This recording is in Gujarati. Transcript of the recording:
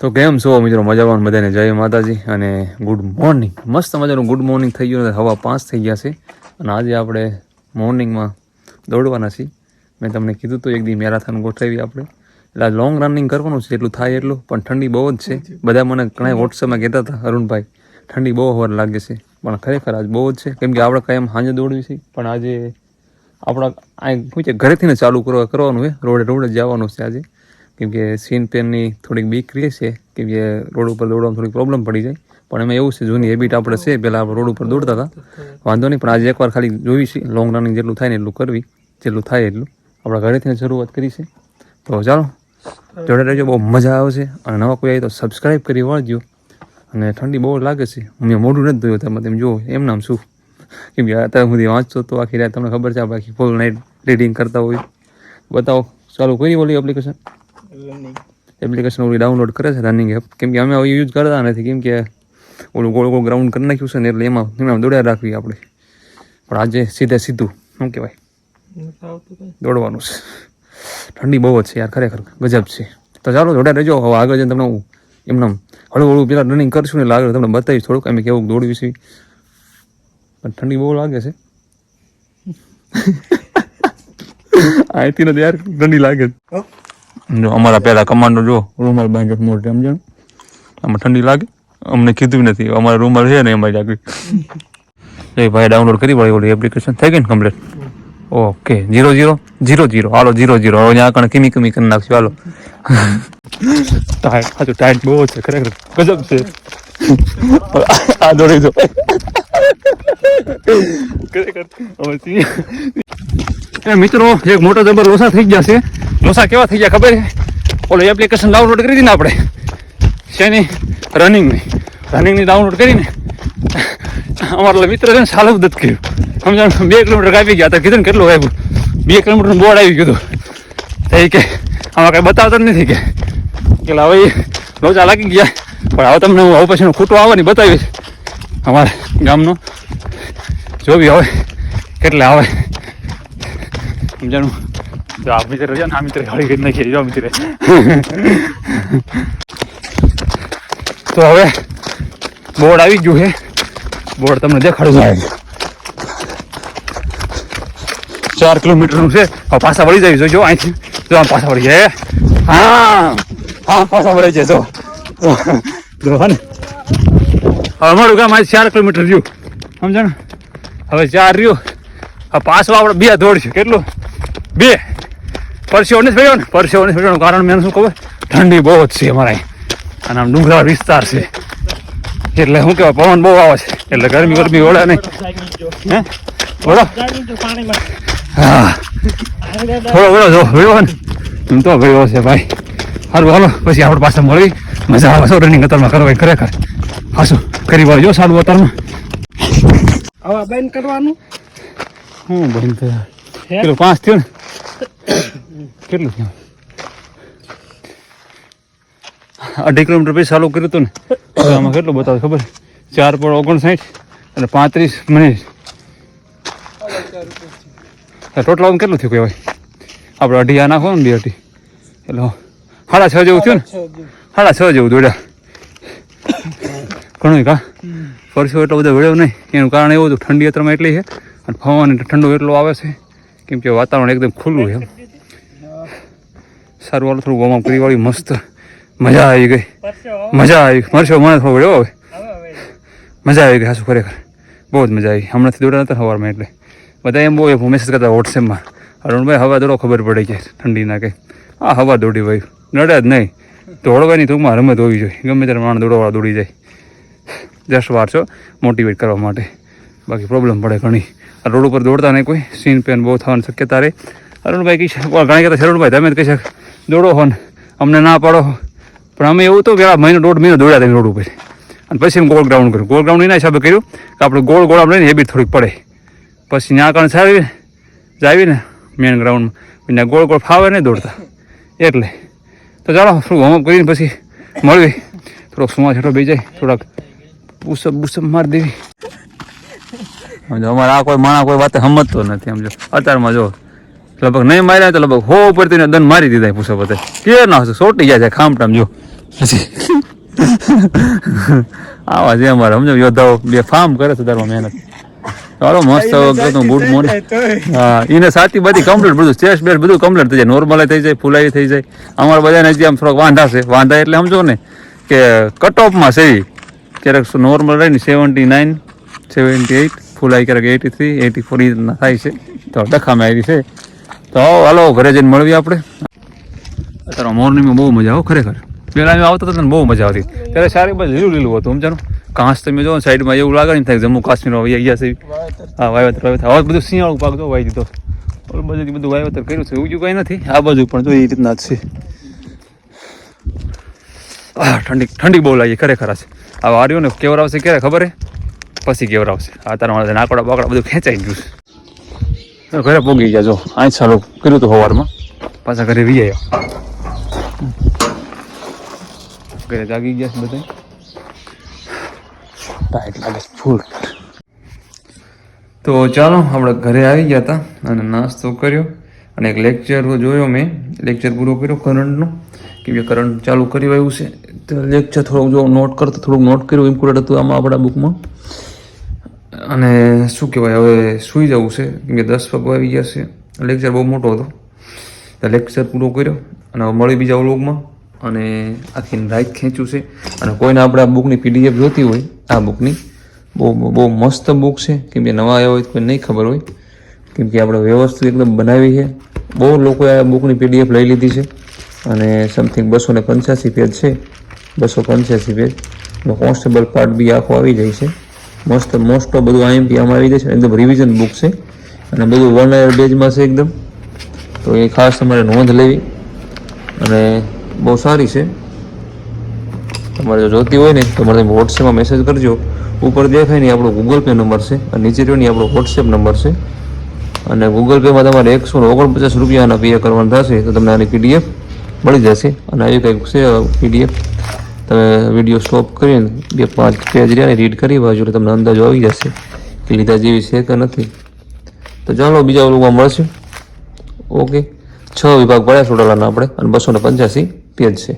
તો કેમ છો મિત્રો? મજામાં બધાને જય માતાજી અને ગુડ મોર્નિંગ. મસ્ત મજાનું ગુડ મોર્નિંગ થઈ ગયું. હવા 5 થઈ ગયા છે અને આજે આપણે મોર્નિંગમાં દોડવાના છીએ. મેં તમને કીધું તો એક દી મેરાથોન ગોઠવી આપણે, એટલે લોંગ રનિંગ કરવાનું છે જેટલું થાય એટલું. પણ ઠંડી બહુ જ છે. બધા મને ઘણા વોટ્સઅપમાં કહેતા હતા, અરુણભાઈ ઠંડી બહુ હવાર લાગે છે, પણ ખરેખર આજ બહુ જ છે. કેમ કે આપણે કાયમ સાંજે દોડવી છે, પણ આજે આપણા આ શું છે ઘરેથી ને ચાલુ કરવાનું છે. રોડે જવાનું છે આજે, કેમ કે સીન પેનની થોડીક બીક રહે છે, કેમ કે રોડ ઉપર દોડવામાં થોડીક પ્રોબ્લેમ પડી જાય. પણ એમાં એવું છે, જૂની હેબિટ આપણે છે, પહેલાં આપણે રોડ ઉપર દોડતા હતા, વાંધો નહીં. પણ આજે એકવાર ખાલી જોઈ છે, લોંગ રનિંગ જેટલું થાય ને એટલું કરવી, જેટલું થાય એટલું આપણા ઘરેથી શરૂઆત કરી છે. તો ચાલો જોડે રહેજો, બહુ મજા આવશે. અને નવા કોઈ આવી તો સબસ્ક્રાઈબ કરી વાળજો. અને ઠંડી બહુ લાગે છે, મેં મોઢું નથી ધોયું, તમે જુઓ એમ નામ શું, કેમ કે અત્યારે સુધી વાંચતો તો આખી રાત તમને ખબર છે, બાકી ફૂલ નાઇટ રીડિંગ કરતા હોય. બતાવો, ચાલુ કરી ઓલી એપ્લિકેશન ઓલી ડાઉનલોડ કરે છે રનિંગ એપ, કેમ કે અમે યુઝ કરતા નથી, કેમ કે ઓલું ગોળ ગ્રાઉન્ડ કરી નાખ્યું છે ને, એટલે એમાં દોડ્યા રાખવી આપણે. પણ આજે સીધું શું કહેવાય, દોડવાનું છે. ઠંડી બહુ જ છે યાર, ખરેખર ગજબ છે. તો ચાલો જોડે રહેજો. હવે આગળ જઈને તમને હું એમને હળવું પેલા રનિંગ કરશું ને, આગળ તમને બતાવીશ થોડુંક અમે કેવું દોડવી છે. પણ ઠંડી બહુ લાગે છે અહીંથી નથી યાર, ઠંડી લાગે. જો અમારા પેલા કમાન્ડો જો રૂમાલ બાંધો મોટે, સમજણ આમાં ઠંડી લાગે. અમને કીધું નથી, અમારા રૂમાલ છે ને એમાં લાગે. એ ભાઈ ડાઉનલોડ કરી ભાઈ ઓલી એપ્લિકેશન થઈ ગઈ ને કમ્પ્લીટ. ઓકે 0000 હાલો 00 હવે ત્યાં કણ કિમી કરી નાખશું. હાલો ટાઈટ સાચું ટાઈટ બહુ છે, ખરેખર ગજબ છે. આ દોડી દો મિત્રો. એક મોટો જબર લોસા થઈ ગયા છે. લોસા કેવા થઈ ગયા ખબર છે? ઓલો એપ્લિકેશન ડાઉનલોડ કરી હતી ને આપણે, શેની રનિંગની ડાઉનલોડ કરીને અમારા મિત્ર છે ને સાલવ દત્ત કર્યું, સમજાણ 2 કિલોમીટર કાપી ગયા હતા. કીધું ને કેટલું આવ્યું, 2 કિલોમીટરનું બોર્ડ આવી ગયું. તો એ કે આમાં કાંઈ બતાવતા જ નથી, કે હવે લોચા લાગી ગયા. પણ હવે તમને હું હવે પછી ખૂટો આવે ને બતાવીશ અમારા ગામનો, જોવી હવે કેટલે આવે સમજાણું. જો આ મિત્ર છે ને, આ મિત્ર હળી કરી નાખીએ. જો મિત્ર તો હવે બોર્ડ આવી ગયું છે, બોર્ડ તમને દેખાડું આવે. 4 કિલોમીટરનું છે. હવે પાછા વળી જાય. જો અહીંથી જો આમ પાછા વળી જાય. હા પાછા વળી જાય. જો ને હવે અમારું ગામ આજે 4 કિલોમીટર રહ્યું, સમજાણ. હવે 4 રહ્યું. હવે પાછું આપણે 2 દોડશું. કેટલું? 2. પરસેવો નથી પડ્યો ને, પરસેવો નથી પડ્યો. કારણ મેં શું ખબર, ઠંડી બહુ જ છે અમારા અહીં, અને આમ ડુંગરાળ વિસ્તાર છે, એટલે શું કહેવાય પવન બહુ આવે છે, એટલે ગરમી ઓળે નહીં. હે બોલો? હા થોડો વેળો જો વેળો ને એમ તો વેળો છે ભાઈ. સારું હાલો પછી આપણે પાછા મળી, મજા આવે છે રનિંગ અત્યારમાં કરવા. ખરેખર હાશું કરી વાળજો સારું અત્યારમાં. હવે બંધ કરવાનું. હું બંધ થયા કેટલું 5 થયું ને, કેટલું થયું 2.5 કિલોમીટર પછી ચાલુ કર્યું હતું ને. આમાં કેટલું બતાવે ખબર? 4:59 અને 35 મિનિટ. ટોટલ આમ કેટલું થયું કહેવાય? આપણે 2.5 આ નાખો ને, 2 અઢી એટલે 6.5 જેવું થયું ને. 6.5 જેવું દોડ્યા. ઘણું કા પરસો એટલો બધો વેળ્યો નહીં. એનું કારણ એવું હતું, ઠંડી અત્યારમાં એટલી છે અને પવન ઠંડો એટલો આવે છે, કેમ કે વાતાવરણ એકદમ ખુલ્લું છે. સારું હાલો થોડું વોર્મઅપ કરી વાળી. મસ્ત મજા આવી ગઈ, મજા આવી. મરશો મને થોડો વેળ્યો હવે, મજા આવી ગઈ. હાશું ખરેખર બહુ જ મજા આવી. હમણાંથી દોડ્યા નતા સવારમાં, એટલે બધા એમ બહુ મેસેજ કરતા વોટ્સએપમાં, અરુણભાઈ હવા દોડો ખબર પડે કે ઠંડીના કે હા હવા દોડી ભાઈ નડે જ નહીં. દોડવાની ટૂંકમાં રમત હોવી જોઈએ, ગમે ત્યારે માણસ દોડવા દોડી જાય. 10 વાર છો મોટિવેટ કરવા માટે, બાકી પ્રોબ્લેમ પડે ઘણી. રોડ ઉપર દોડતા નહીં કોઈ, સીન પેન બહુ થવાની શક્યતા રહે. અરુણભાઈ કહી શકે ઘણા કહેતા શરણભાઈ તમે જ કહી શકે દોડો હો ને અમને ના પાડો. પણ અમે એવું તો પેલા 1.5 મહિનો દોડ્યા હતા રોડ ઉપર, અને પછી એમ ગોળ ગ્રાઉન્ડ કર્યું. ગોળ ગ્રાઉન્ડ એના હિસાબે કર્યું કે આપણે ગોળ આપણે લઈને હેબિટ થોડીક પડે. પછી ત્યાં કારણે સારી જાવી ને મેન ગ્રાઉન્ડમાં, ત્યાં ગોળ ફાવે નહીં દોડતા એટલે. તો ચાલો થોડું વોર્મઅપ કરીને પછી મળવી. થોડોક સુવા છેટો બે જાય, થોડાક બુસપ મારી દેવી. અમારે આ કોઈ માણા કોઈ વાત સમજતો નથી. સમજો અત્યારમાં જો લગભગ નહીં માર્યા તો લગભગ 100 ઉપર દન મારી દીધા પૂછો બધા કે ના સોટી ગયા છે ખામટામ. જો આવા છે અમારે સમજો યોદ્ધાઓ બે ફાર્મ કરે છે દરમાં મહેનત. ચાલો મસ્ત ગુડ મોર્નિંગ. હા એને સાચી બધી કમ્પ્લીટ બધું સ્ટેશ બેસ બધું કમ્પ્લીટ થઈ જાય, નોર્મલ થઈ જાય, ફૂલાઈ થઈ જાય. અમારે બધાને હજી આમ થોડોક વાંધા છે. વાંધા એટલે સમજો ને કે કટ ઓફમાં છે ક્યારેક નોર્મલ રહે ને 79, 78, ફૂલાઈ ક્યારેક 83, 84 રીતના થાય છે. તો ડખામાં આવી છે. તો હાલો ઘરે જઈને મળીએ આપણે. અત્યારે મોર્નિંગમાં બહુ મજા આવે ખરેખર. પહેલાં અમે આવતા હતા ને બહુ મજા આવતી. ત્યારે સારી બસ લીલું લીલું હતું સમજાનું. ઘાસ તમે જો સાઈડમાં એવું લાગે ને થાય જમ્મુ કાશ્મીરમાં વહી ગયા છે. હા વાવેતર હવે બધું શિયાળું પાક જો વાવી દીધો. ઓલું બધું વાવેતર કર્યું છે એવું કંઈ નથી. આ બાજુ પણ જો એ રીતના જ છે. ઠંડી બહુ લાગી ખરેખર છે. આ વાર્યો ને કેવર આવશે ક્યારે ખબર હે? પછી કેવર આવશે. આ તારા નાકડા બાકડા બધું ખેંચાઈ ગયું છે. ઘરે પોગી ગયા જો આજ સારું કર્યું હતું સવારમાં. પાછા ઘરે વી આવ્યા. ઘરે જાગી ગયા છે બધા. ટાઈટ લાગે ફૂલ. તો ચાલો આપણે ઘરે આવી ગયા હતા અને નાસ્તો કર્યો અને એક લેક્ચર જોયો મેં. લેક્ચર પૂરો કર્યો કરંટનો, કેમ કે કરંટ ચાલુ કર્યું આવ્યું છે. તો લેક્ચર થોડુંક જો નોટ કરતો થોડુંક નોટ કર્યું ઇમ્પોર્ટન્ટ હતું આમાં આપણા બુકમાં. અને શું કહેવાય હવે સૂઈ જવું છે કેમ કે 10 વાગવા આવી ગયા છે. લેક્ચર બહુ મોટો હતો. તો લેક્ચર પૂરો કર્યો અને હવે મળી બીજા વ્લોગમાં. અને આખી રાત ખેંચ્યું છે. અને કોઈને આપણે આ બુકની PDF જોતી હોય આ બુકની બહુ મસ્ત બુક છે. કેમ કે નવા આવ્યા હોય તો કોઈ નહીં ખબર હોય, કેમ કે આપણે વ્યવસ્થિત એકદમ બનાવી છે. બહુ લોકોએ આ બુકની PDF લઈ લીધી છે અને સમથિંગ 285 પેજ છે. 285 પેજ. કોન્સ્ટેબલ પાર્ટ બી આખો આવી જાય છે. મસ્ત મોસ્ટ ઓફ બધું IMP આમાં આવી જાય છે. એકદમ રિવિઝન બુક છે અને બધું 1 યર બેઝમાં છે એકદમ. તો એ ખાસ તમારે નોંધ લેવી અને બહુ સારી છે. તમારે જો જોતી હોય ને તો મને વોટ્સએપમાં મેસેજ કરજો. ઉપર દેખાય ને આપણો ગૂગલ પે નંબર છે અને નીચે રહ્યો ને આપણો વોટ્સએપ નંબર છે. અને ગૂગલ પેમાં તમારે 149 રૂપિયાના પે કરવાના થશે તો તમને આની PDF મળી જશે. અને આવી કંઈક છે PDF. તમે વિડીયો સ્ટોપ કરીને 2-5 પેજ રહ્યા રીડ કરી બાજુ એટલે તમને અંદાજો આવી જશે કે લીધા જેવી છે કે નથી. તો ચાલો બીજા વ્લોગમાં મળશે. ઓકે. 6 વિભાગ પડ્યા ટોટલના આપણે અને 285 પેજ છે.